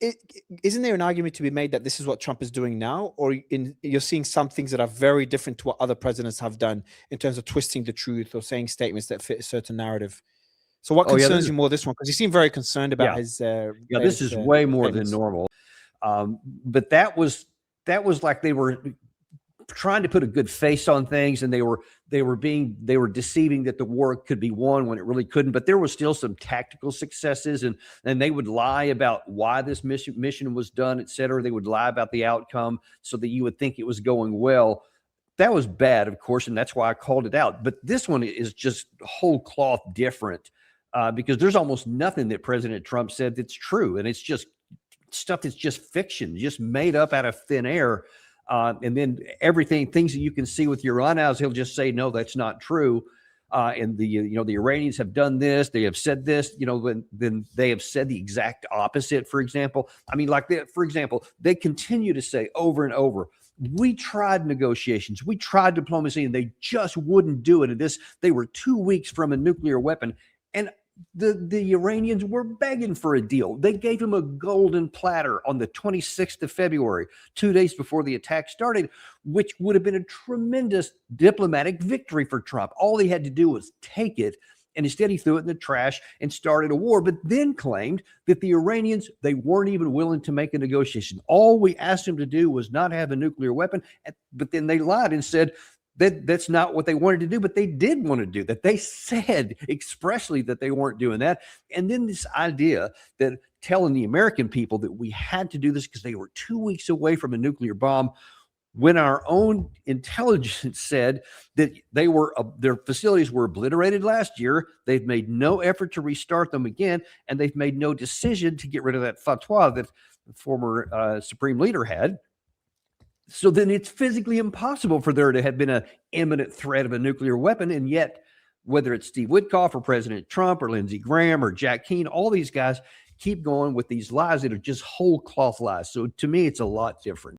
it, isn't there an argument to be made that this is what Trump is doing now, or you're seeing some things that are very different to what other presidents have done in terms of twisting the truth or saying statements that fit a certain narrative? So what Oh yeah, concerns you more, this one? Because you seem very concerned about his yeah, this is way more than normal. But that was like they were trying to put a good face on things, and they were deceiving that the war could be won when it really couldn't. But there was still some tactical successes, and they would lie about why this mission was done, et cetera. They would lie about the outcome so that you would think it was going well. That was bad, of course, and that's why I called it out. But this one is just whole cloth different, because there's almost nothing that President Trump said that's true, and it's just stuff that's just fiction, just made up out of thin air. And then things that you can see with your own eyes, he'll just say, no, that's not true. And the Iranians have done this, they have said this, then they have said the exact opposite. For example, for example, they continue to say over and over, we tried negotiations, we tried diplomacy, and they just wouldn't do it. And they were 2 weeks from a nuclear weapon. And the Iranians were begging for a deal. They gave him a golden platter on the 26th of February, 2 days before the attack started, which would have been a tremendous diplomatic victory for Trump. All he had to do was take it, and instead he threw it in the trash and started a war, but then claimed that the Iranians, they weren't even willing to make a negotiation. All we asked them to do was not have a nuclear weapon, but then they lied and said, that's not what they wanted to do, but they did want to do that. They said expressly that they weren't doing that. And then this idea that telling the American people that we had to do this because they were 2 weeks away from a nuclear bomb, when our own intelligence said that their facilities were obliterated last year, they've made no effort to restart them again, and they've made no decision to get rid of that fatwa that the former Supreme Leader had. So then it's physically impossible for there to have been an imminent threat of a nuclear weapon. And yet, whether it's Steve Witkoff or President Trump or Lindsey Graham or Jack Keane, all these guys keep going with these lies that are just whole cloth lies. So to me, it's a lot different.